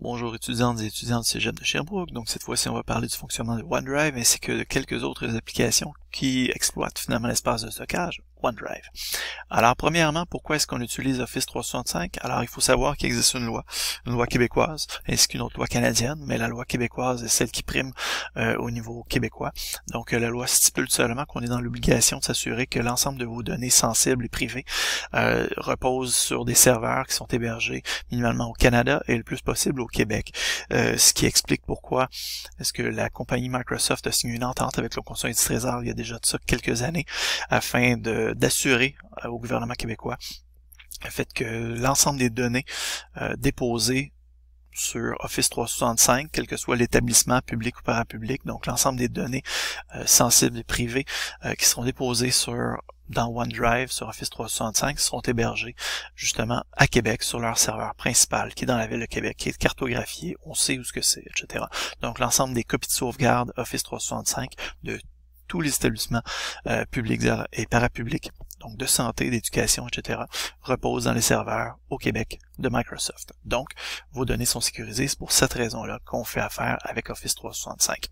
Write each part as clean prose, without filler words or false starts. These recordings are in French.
Bonjour étudiantes et étudiants du Cégep de Sherbrooke. Donc cette fois-ci, on va parler du fonctionnement de OneDrive ainsi que de quelques autres applications qui exploitent finalement l'espace de stockage OneDrive. Alors premièrement, pourquoi est-ce qu'on utilise Office 365? Alors il faut savoir qu'il existe une loi québécoise ainsi qu'une autre loi canadienne, mais la loi québécoise est celle qui prime au niveau québécois. Donc la loi stipule seulement qu'on est dans l'obligation de s'assurer que l'ensemble de vos données sensibles et privées reposent sur des serveurs qui sont hébergés minimalement au Canada et le plus possible au Québec. Ce qui explique pourquoi est-ce que la compagnie Microsoft a signé une entente avec le Conseil du Trésor il y a déjà de ça quelques années afin d'assurer au gouvernement québécois le fait que l'ensemble des données déposées sur Office 365, quel que soit l'établissement public ou parapublic, donc l'ensemble des données sensibles et privées qui seront déposées dans OneDrive, sur Office 365, seront hébergés justement à Québec sur leur serveur principal, qui est dans la ville de Québec, qui est cartographié, on sait où ce que c'est, etc. Donc l'ensemble des copies de sauvegarde Office 365 de tous les établissements publics et parapublics, donc de santé, d'éducation, etc., reposent dans les serveurs au Québec de Microsoft. Donc, vos données sont sécurisées, c'est pour cette raison-là qu'on fait affaire avec Office 365.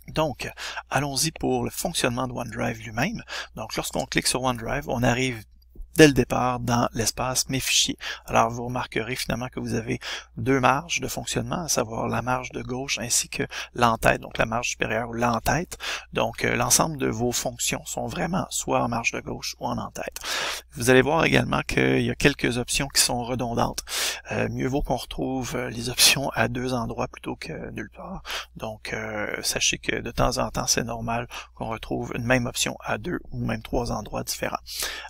Donc, allons-y pour le fonctionnement de OneDrive lui-même. Donc, lorsqu'on clique sur OneDrive, on arrive dès le départ dans l'espace Mes fichiers. Alors, vous remarquerez finalement que vous avez deux marges de fonctionnement, à savoir la marge de gauche ainsi que l'entête, donc la marge supérieure ou l'entête. Donc, l'ensemble de vos fonctions sont vraiment soit en marge de gauche ou en entête. Vous allez voir également qu'il y a quelques options qui sont redondantes. Mieux vaut qu'on retrouve les options à deux endroits plutôt que nulle part. Donc, sachez que de temps en temps, c'est normal qu'on retrouve une même option à deux ou même trois endroits différents.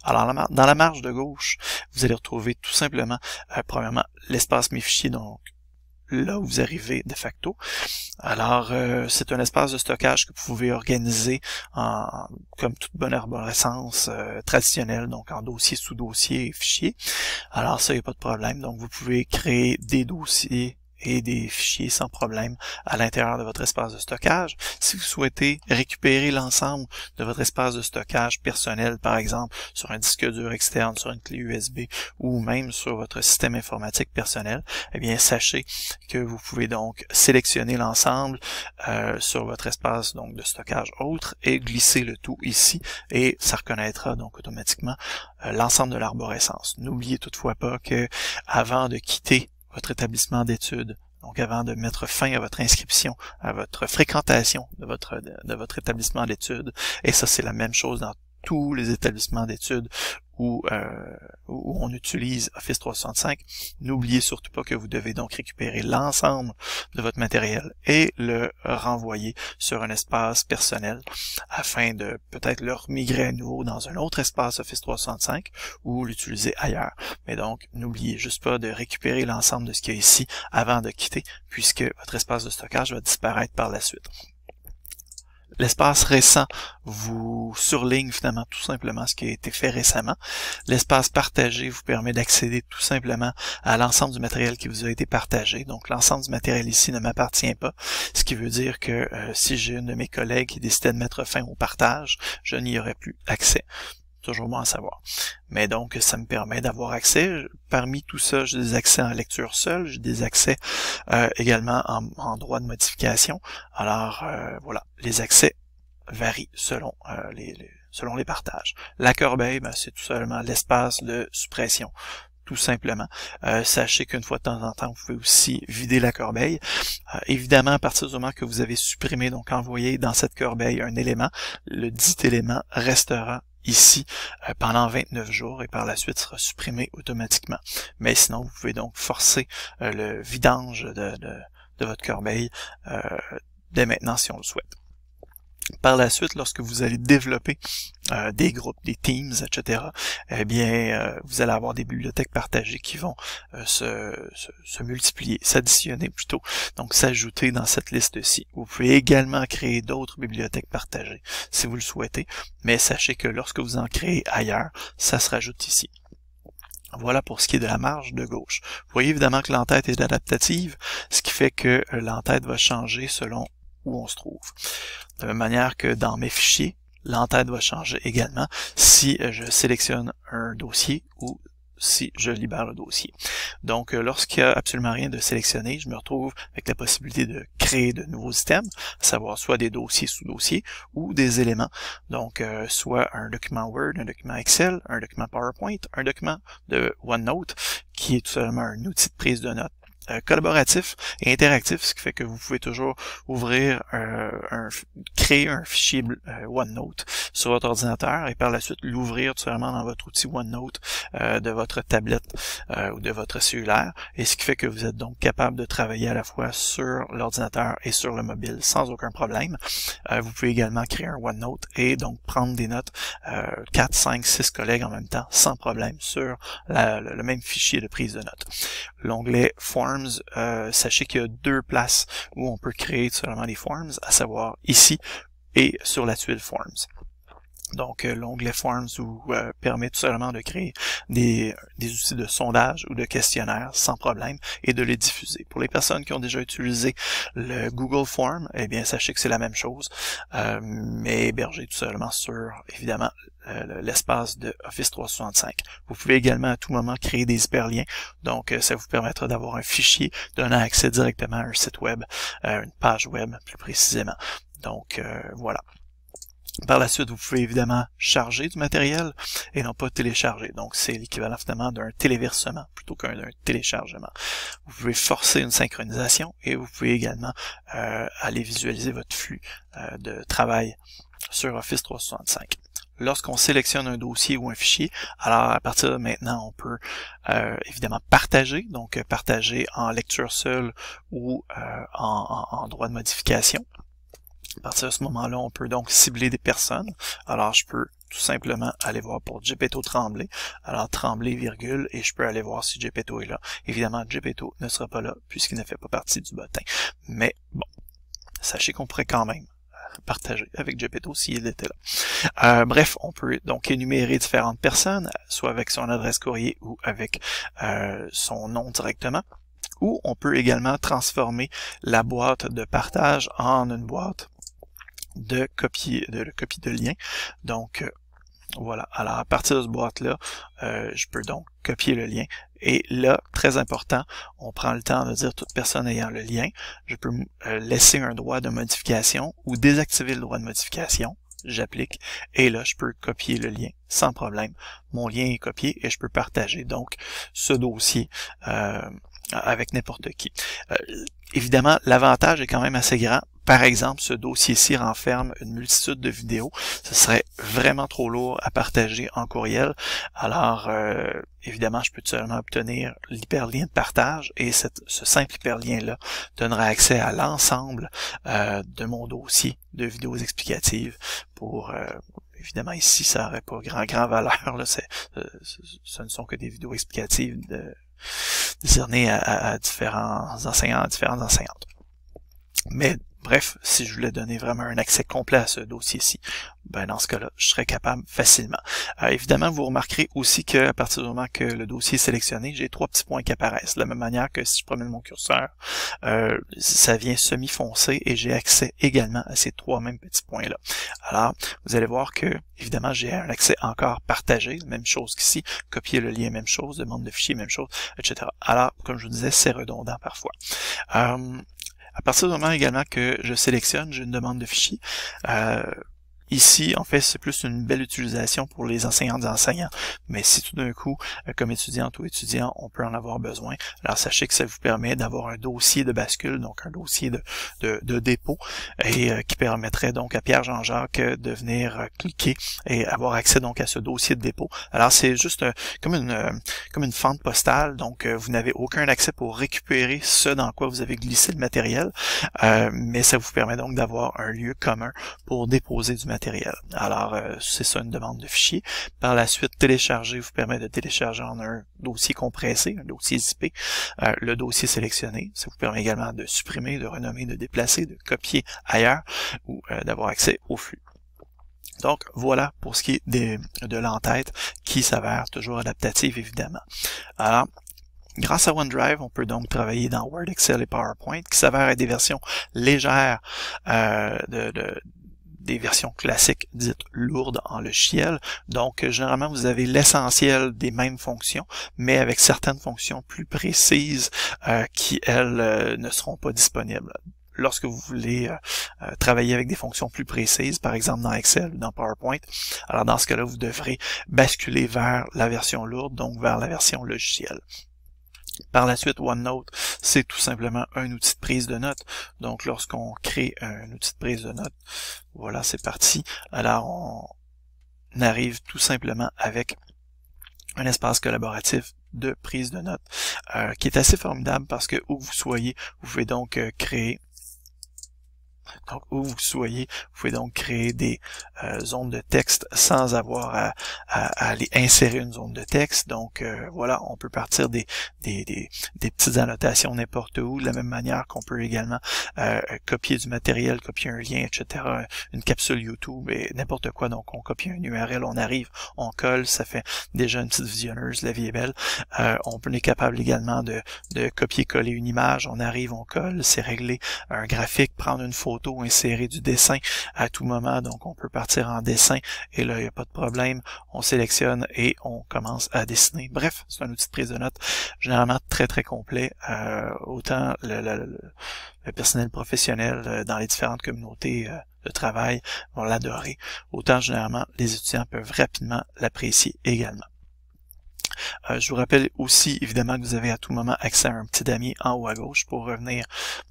Alors, dans la marge de gauche, vous allez retrouver tout simplement, premièrement, l'espace Mes fichiers, donc là où vous arrivez de facto. Alors, c'est un espace de stockage que vous pouvez organiser comme toute bonne arborescence traditionnelle, donc en dossier, sous-dossier et fichier. Alors ça, il n'y a pas de problème. Donc, vous pouvez créer des dossiers et des fichiers sans problème à l'intérieur de votre espace de stockage. Si vous souhaitez récupérer l'ensemble de votre espace de stockage personnel, par exemple sur un disque dur externe, sur une clé USB ou même sur votre système informatique personnel, eh bien sachez que vous pouvez donc sélectionner l'ensemble sur votre espace donc de stockage autre et glisser le tout ici et ça reconnaîtra donc automatiquement l'ensemble de l'arborescence. N'oubliez toutefois pas que avant de quitter votre établissement d'études, donc avant de mettre fin à votre inscription, à votre fréquentation de votre établissement d'études, et ça c'est la même chose dans tous les établissements d'études où on utilise Office 365, n'oubliez surtout pas que vous devez donc récupérer l'ensemble de votre matériel et le renvoyer sur un espace personnel afin de peut-être le remigrer à nouveau dans un autre espace Office 365 ou l'utiliser ailleurs. Mais donc, n'oubliez juste pas de récupérer l'ensemble de ce qu'il y a ici avant de quitter, puisque votre espace de stockage va disparaître par la suite. L'espace récent vous surligne finalement tout simplement ce qui a été fait récemment. L'espace partagé vous permet d'accéder tout simplement à l'ensemble du matériel qui vous a été partagé. Donc l'ensemble du matériel ici ne m'appartient pas, ce qui veut dire que si j'ai une de mes collègues qui décidait de mettre fin au partage, je n'y aurais plus accès. Toujours bon à savoir. Mais donc, ça me permet d'avoir accès. Parmi tout ça, j'ai des accès en lecture seule, j'ai des accès également en droit de modification. Alors, voilà, les accès varient selon les partages. La corbeille, c'est tout simplement l'espace de suppression. Tout simplement. Sachez qu'une fois de temps en temps, vous pouvez aussi vider la corbeille. Évidemment, à partir du moment que vous avez supprimé, donc envoyé dans cette corbeille un élément, le dit élément restera ici pendant 29 jours et par la suite sera supprimé automatiquement. Mais sinon, vous pouvez donc forcer le vidange de votre corbeille dès maintenant si on le souhaite. Par la suite, lorsque vous allez développer des groupes, des teams, etc., eh bien, vous allez avoir des bibliothèques partagées qui vont se multiplier, s'additionner plutôt, donc s'ajouter dans cette liste-ci. Vous pouvez également créer d'autres bibliothèques partagées si vous le souhaitez, mais sachez que lorsque vous en créez ailleurs, ça se rajoute ici. Voilà pour ce qui est de la marge de gauche. Vous voyez évidemment que l'entête est adaptative, ce qui fait que l'entête va changer selon où on se trouve. De la même manière que dans mes fichiers, l'entête va changer également si je sélectionne un dossier ou si je libère le dossier. Donc, lorsqu'il n'y a absolument rien de sélectionné, je me retrouve avec la possibilité de créer de nouveaux items, à savoir soit des dossiers sous-dossiers ou des éléments. Donc, soit un document Word, un document Excel, un document PowerPoint, un document de OneNote, qui est tout simplement un outil de prise de notes collaboratif et interactif, ce qui fait que vous pouvez toujours ouvrir, créer un fichier OneNote sur votre ordinateur et par la suite l'ouvrir tout simplement dans votre outil OneNote de votre tablette ou de votre cellulaire, et ce qui fait que vous êtes donc capable de travailler à la fois sur l'ordinateur et sur le mobile sans aucun problème. Vous pouvez également créer un OneNote et donc prendre des notes 4, 5, 6 collègues en même temps sans problème sur le même fichier de prise de notes. L'onglet Forms, sachez qu'il y a deux places où on peut créer seulement les Forms, à savoir ici et sur la tuile Forms. Donc, l'onglet Forms vous permet tout simplement de créer des outils de sondage ou de questionnaire sans problème et de les diffuser. Pour les personnes qui ont déjà utilisé le Google Form, eh bien, sachez que c'est la même chose, mais hébergé tout simplement sur, évidemment, l'espace de Office 365. Vous pouvez également à tout moment créer des hyperliens, donc ça vous permettra d'avoir un fichier donnant accès directement à un site web, une page web plus précisément. Donc, voilà. Par la suite, vous pouvez évidemment charger du matériel et non pas télécharger. Donc, c'est l'équivalent finalement d'un téléversement plutôt qu'un téléchargement. Vous pouvez forcer une synchronisation et vous pouvez également aller visualiser votre flux de travail sur Office 365. Lorsqu'on sélectionne un dossier ou un fichier, alors à partir de maintenant, on peut évidemment partager, donc partager en lecture seule ou en droit de modification. À partir de ce moment-là, on peut donc cibler des personnes. Alors, je peux tout simplement aller voir pour Gepetto Tremblay. Alors, Tremblay, virgule, et je peux aller voir si Gepetto est là. Évidemment, Gepetto ne sera pas là puisqu'il ne fait pas partie du bottin. Mais bon, sachez qu'on pourrait quand même partager avec Gepetto s'il était là. Bref, on peut donc énumérer différentes personnes, soit avec son adresse courrier ou avec son nom directement. Ou on peut également transformer la boîte de partage en une boîte de copie de lien. Donc voilà, alors à partir de cette boîte-là, je peux donc copier le lien. Et là, très important, on prend le temps de dire toute personne ayant le lien. Je peux laisser un droit de modification ou désactiver le droit de modification. J'applique et là, je peux copier le lien sans problème. Mon lien est copié et je peux partager donc ce dossier avec n'importe qui. Évidemment, l'avantage est quand même assez grand. Par exemple, ce dossier-ci renferme une multitude de vidéos. Ce serait vraiment trop lourd à partager en courriel. Alors, évidemment, je peux tout seulement obtenir l'hyperlien de partage et ce simple hyperlien-là donnera accès à l'ensemble de mon dossier de vidéos explicatives pour... évidemment, ici, ça n'aurait pas grand valeur. Là, ce ne sont que des vidéos explicatives décernées à différents enseignants, à différentes enseignantes. Mais bref, si je voulais donner vraiment un accès complet à ce dossier-ci, ben dans ce cas-là, je serais capable facilement. Évidemment, vous remarquerez aussi qu'à partir du moment que le dossier est sélectionné, j'ai 3 petits points qui apparaissent. De la même manière que si je promène mon curseur, ça vient semi-foncé et j'ai accès également à ces 3 mêmes petits points-là. Alors, vous allez voir que, évidemment, j'ai un accès encore partagé, même chose qu'ici, copier le lien, même chose, demande de fichier, même chose, etc. Alors, comme je vous disais, c'est redondant parfois. À partir du moment également que je sélectionne, j'ai une demande de fichier. Ici, en fait, c'est plus une belle utilisation pour les enseignantes et enseignants, mais si tout d'un coup, comme étudiante ou étudiant, on peut en avoir besoin, alors sachez que ça vous permet d'avoir un dossier de bascule, donc un dossier de dépôt, et qui permettrait donc à Pierre Jean-Jacques de venir cliquer et avoir accès donc à ce dossier de dépôt. Alors c'est juste comme une fente postale, donc vous n'avez aucun accès pour récupérer ce dans quoi vous avez glissé le matériel, mais ça vous permet donc d'avoir un lieu commun pour déposer du matériel. Alors, c'est ça une demande de fichier. Par la suite, télécharger vous permet de télécharger en un dossier compressé, un dossier zippé, le dossier sélectionné. Ça vous permet également de supprimer, de renommer, de déplacer, de copier ailleurs ou d'avoir accès au flux. Donc, voilà pour ce qui est de l'entête qui s'avère toujours adaptative, évidemment. Alors, grâce à OneDrive, on peut donc travailler dans Word, Excel et PowerPoint qui s'avèrent être des versions légères des versions classiques dites lourdes en logiciel. Donc, généralement, vous avez l'essentiel des mêmes fonctions, mais avec certaines fonctions plus précises qui, elles, ne seront pas disponibles. Lorsque vous voulez travailler avec des fonctions plus précises, par exemple dans Excel ou dans PowerPoint, alors dans ce cas-là, vous devrez basculer vers la version lourde, donc vers la version logicielle. Par la suite, OneNote, c'est tout simplement un outil de prise de notes. Donc, lorsqu'on crée un outil de prise de notes, voilà, c'est parti. Alors, on arrive tout simplement avec un espace collaboratif de prise de notes qui est assez formidable parce que où vous soyez, vous pouvez donc créer des zones de texte sans avoir à aller insérer une zone de texte. Donc voilà, on peut partir des petites annotations n'importe où, de la même manière qu'on peut également copier du matériel, copier un lien, etc. Une capsule YouTube et n'importe quoi. Donc on copie une URL, on arrive, on colle, ça fait déjà une petite visionneuse, la vie est belle. On est capable également de copier-coller une image, on arrive, on colle, c'est réglé. Un graphique, prendre une photo, insérer du dessin à tout moment, donc on peut partir en dessin et là il n'y a pas de problème, on sélectionne et on commence à dessiner. Bref, c'est un outil de prise de notes généralement très très complet, autant le personnel professionnel dans les différentes communautés de travail vont l'adorer, autant généralement les étudiants peuvent rapidement l'apprécier également. Je vous rappelle aussi évidemment que vous avez à tout moment accès à un petit damier en haut à gauche pour revenir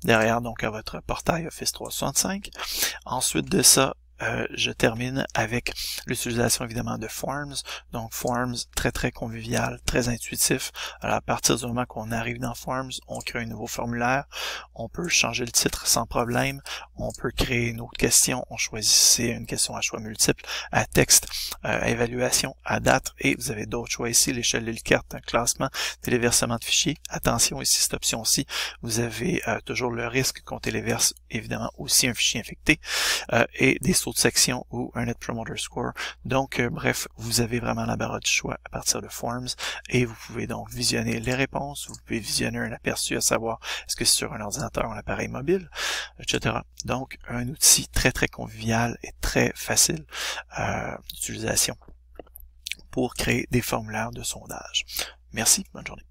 derrière donc à votre portail Office 365. Ensuite de ça, je termine avec l'utilisation évidemment de Forms. Donc Forms, très très convivial, très intuitif. Alors à partir du moment qu'on arrive dans Forms, on crée un nouveau formulaire. On peut changer le titre sans problème. On peut créer une autre question. On choisit une question à choix multiple, à texte, évaluation, à date. Et vous avez d'autres choix ici, l'échelle de Likert, un classement, téléversement de fichiers. Attention ici, cette option-ci, vous avez toujours le risque qu'on téléverse évidemment aussi un fichier infecté et des sauts de section ou un Net Promoter Score. Donc, bref, vous avez vraiment la barre du choix à partir de Forms et vous pouvez donc visionner les réponses, vous pouvez visionner un aperçu à savoir est-ce que c'est sur un ordinateur ou un appareil mobile, etc. Donc, un outil très très convivial et très facile d'utilisation pour créer des formulaires de sondage. Merci, bonne journée.